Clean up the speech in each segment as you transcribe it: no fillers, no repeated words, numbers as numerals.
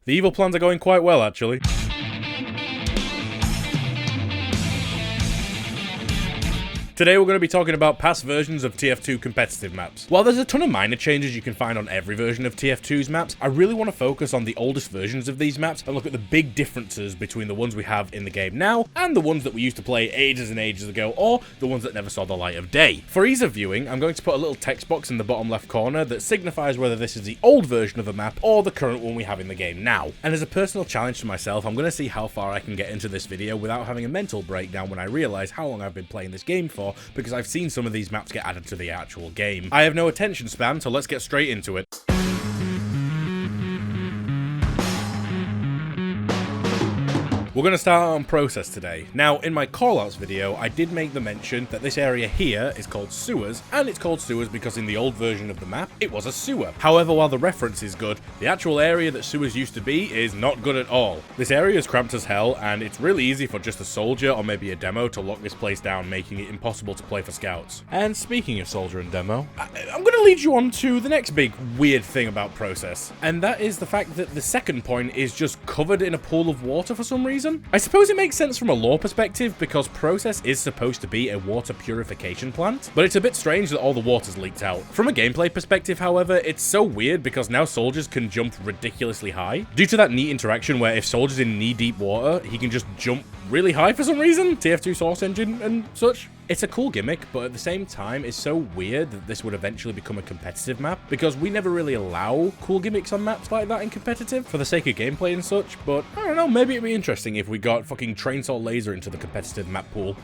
The evil plans are going quite well, actually. Today we're going to be talking about past versions of TF2 competitive maps. While there's a ton of minor changes you can find on every version of TF2's maps, I really want to focus on the oldest versions of these maps and look at the big differences between the ones we have in the game now and the ones that we used to play ages and ages ago, or the ones that never saw the light of day. For ease of viewing, I'm going to put a little text box in the bottom left corner that signifies whether this is the old version of a map or the current one we have in the game now. And as a personal challenge to myself, I'm going to see how far I can get into this video without having a mental breakdown when I realise how long I've been playing this game for, because I've seen some of these maps get added to the actual game. I have no attention span, so let's get straight into it. We're going to start on process today. Now, in my callouts video, I did make the mention that this area here is called sewers, and it's called sewers because in the old version of the map, it was a sewer. However, while the reference is good, the actual area that sewers used to be is not good at all. This area is cramped as hell, and it's really easy for just a soldier or maybe a demo to lock this place down, making it impossible to play for scouts. And speaking of soldier and demo, I'm going to lead you on to the next big weird thing about process, and that is the fact that the second point is just covered in a pool of water for some reason. I suppose it makes sense from a lore perspective because process is supposed to be a water purification plant, but it's a bit strange that all the water's leaked out. From a gameplay perspective, however, it's so weird because now soldiers can jump ridiculously high due to that neat interaction where if soldier's in knee-deep water, he can just jump really high for some reason, TF2 source engine and such. It's a cool gimmick, but at the same time, it's so weird that this would eventually become a competitive map, because we never really allow cool gimmicks on maps like that in competitive, for the sake of gameplay and such, but I don't know, maybe it'd be interesting if we got fucking Trainsaw Laser into the competitive map pool.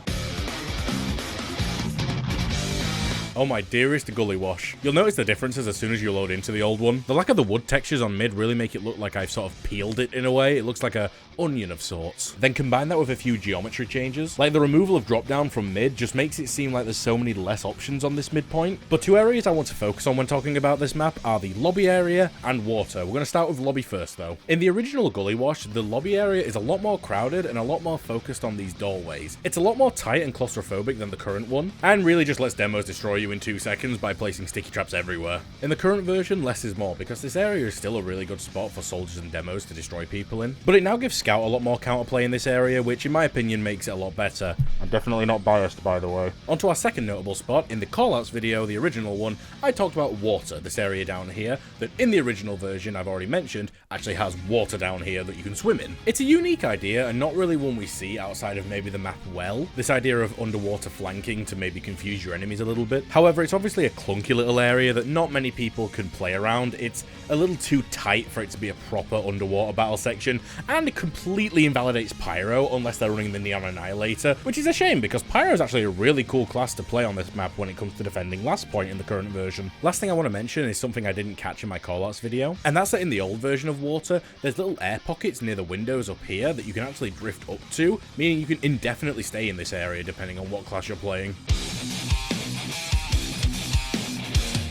Oh my dearest Gullywash. You'll notice the differences as soon as you load into the old one. The lack of the wood textures on mid really make it look like I've sort of peeled it in a way. It looks like a onion of sorts. Then combine that with a few geometry changes. Like the removal of drop down from mid just makes it seem like there's so many less options on this midpoint. But two areas I want to focus on when talking about this map are the lobby area and water. We're going to start with lobby first though. In the original Gullywash, the lobby area is a lot more crowded and a lot more focused on these doorways. It's a lot more tight and claustrophobic than the current one, and really just lets demos destroy you in 2 seconds by placing sticky traps everywhere. In the current version, less is more, because this area is still a really good spot for soldiers and demos to destroy people in, but it now gives Scout a lot more counterplay in this area, which in my opinion makes it a lot better. I'm definitely not biased, by the way. On to our second notable spot. In the callouts video, the original one, I talked about water, this area down here, that in the original version I've already mentioned, actually has water down here that you can swim in. It's a unique idea, and not really one we see outside of maybe the map well. This idea of underwater flanking to maybe confuse your enemies a little bit. However, it's obviously a clunky little area that not many people can play around. It's a little too tight for it to be a proper underwater battle section, and it completely invalidates Pyro unless they're running the Neon Annihilator, which is a shame because Pyro is actually a really cool class to play on this map when it comes to defending last point in the current version. Last thing I want to mention is something I didn't catch in my callouts video, and that's that in the old version of water, there's little air pockets near the windows up here that you can actually drift up to, meaning you can indefinitely stay in this area depending on what class you're playing.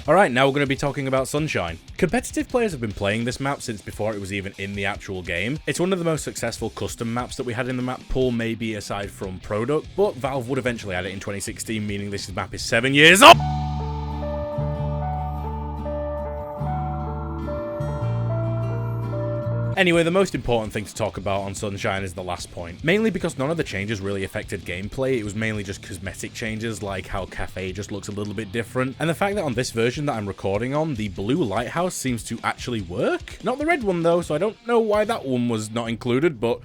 Alright, now we're going to be talking about Sunshine. Competitive players have been playing this map since before it was even in the actual game. It's one of the most successful custom maps that we had in the map pool, maybe aside from Product, but Valve would eventually add it in 2016, meaning this map is 7 years old! Anyway, the most important thing to talk about on Sunshine is the last point, mainly because none of the changes really affected gameplay. It was mainly just cosmetic changes, like how Cafe just looks a little bit different, and the fact that on this version that I'm recording on, the blue lighthouse seems to actually work. Not the red one though, so I don't know why that one was not included, but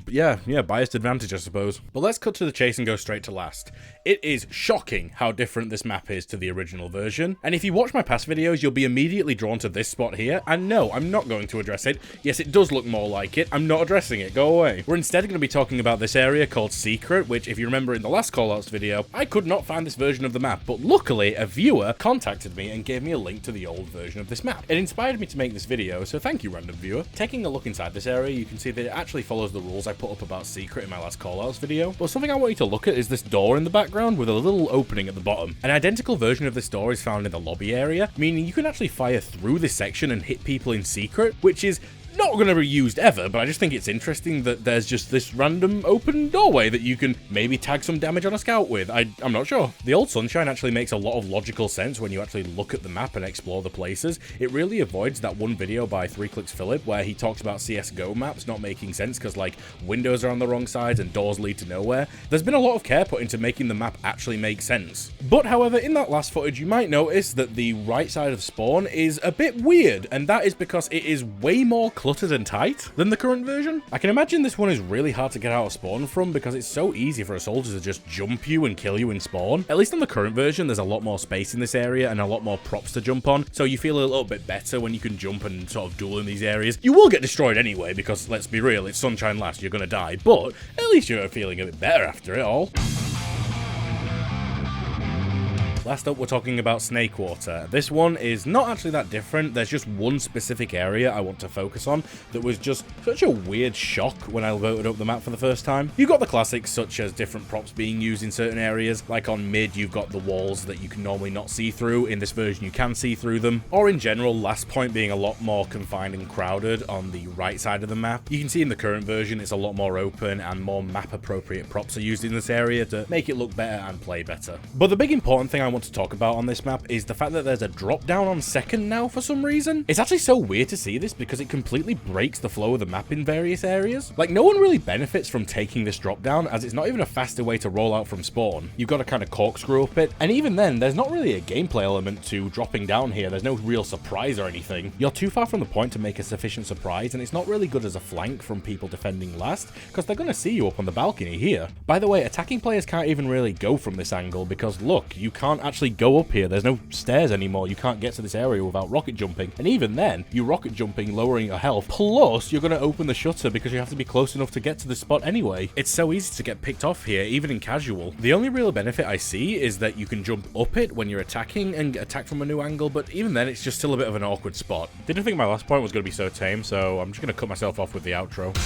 yeah, biased advantage, I suppose. But let's cut to the chase and go straight to last. It is shocking how different this map is to the original version, and if you watch my past videos, you'll be immediately drawn to this spot here, and no, I'm not going to address it. Yes, it does look more like it. I'm not addressing it. Go away. We're instead going to be talking about this area called Secret, which, if you remember in the last callouts video, I could not find this version of the map, but luckily, a viewer contacted me and gave me a link to the old version of this map. It inspired me to make this video, so thank you, random viewer. Taking a look inside this area, you can see that it actually follows the rules I put up about Secret in my last callouts video, but something I want you to look at is this door in the background with a little opening at the bottom. An identical version of this door is found in the lobby area, meaning you can actually fire through this section and hit people in secret, which is not going to be used ever, but I just think it's interesting that there's just this random open doorway that you can maybe tag some damage on a scout with. I'm not sure. The old Sunshine actually makes a lot of logical sense when you actually look at the map and explore the places. It really avoids that one video by 3Clicks Philip where he talks about CSGO maps not making sense because, like, windows are on the wrong sides and doors lead to nowhere. There's been a lot of care put into making the map actually make sense. But, however, in that last footage, you might notice that the right side of spawn is a bit weird, and that is because it is way more cluttered and tight than the current version. I can imagine this one is really hard to get out of spawn from because it's so easy for a soldier to just jump you and kill you in spawn. At least on the current version, there's a lot more space in this area and a lot more props to jump on, so you feel a little bit better when you can jump and sort of duel in these areas. You will get destroyed anyway because, let's be real, it's Sunshine Last, you're gonna die, but at least you're feeling a bit better after it all. Last up, we're talking about Snakewater. This one is not actually that different. There's just one specific area I want to focus on that was just such a weird shock when I loaded up the map for the first time. You've got the classics such as different props being used in certain areas. Like on mid, you've got the walls that you can normally not see through. In this version, you can see through them. Or in general, Last Point being a lot more confined and crowded on the right side of the map. You can see in the current version, it's a lot more open and more map-appropriate props are used in this area to make it look better and play better. But the big important thing I want to talk about on this map is the fact that there's a drop down on second now for some reason. It's actually so weird to see this because it completely breaks the flow of the map in various areas. Like, no one really benefits from taking this drop down as it's not even a faster way to roll out from spawn. You've got to kind of corkscrew up it, and even then there's not really a gameplay element to dropping down here. There's no real surprise or anything. You're too far from the point to make a sufficient surprise, and it's not really good as a flank from people defending last because they're going to see you up on the balcony here. By the way, attacking players can't even really go from this angle because look, you can't actually go up here. There's no stairs anymore. You can't get to this area without rocket jumping. And even then, you rocket jumping, lowering your health, plus you're going to open the shutter because you have to be close enough to get to the spot anyway. It's so easy to get picked off here, even in casual. The only real benefit I see is that you can jump up it when you're attacking and attack from a new angle, but even then, it's just still a bit of an awkward spot. Didn't think my last point was going to be so tame, so I'm just going to cut myself off with the outro.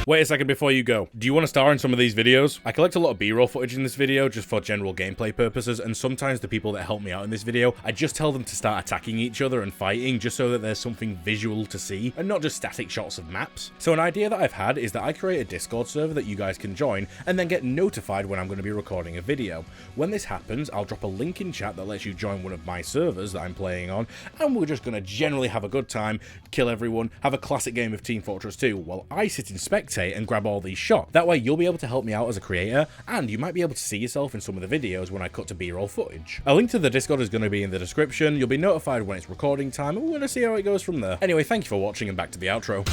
Wait a second before you go. Do you want to star in some of these videos? I collect a lot of B-roll footage in this video just for general gameplay purposes, and sometimes the people that help me out in this video, I just tell them to start attacking each other and fighting just so that there's something visual to see and not just static shots of maps. So an idea that I've had is that I create a Discord server that you guys can join and then get notified when I'm going to be recording a video. When this happens, I'll drop a link in chat that lets you join one of my servers that I'm playing on, and we're just going to generally have a good time, kill everyone, have a classic game of Team Fortress 2 while I sit and spectate and grab all these shots. That way you'll be able to help me out as a creator, and you might be able to see yourself in some of the videos when I cut to B-roll footage. A link to the Discord is going to be in the description. You'll be notified when it's recording time, and we're going to see how it goes from there. Anyway, thank you for watching, and back to the outro.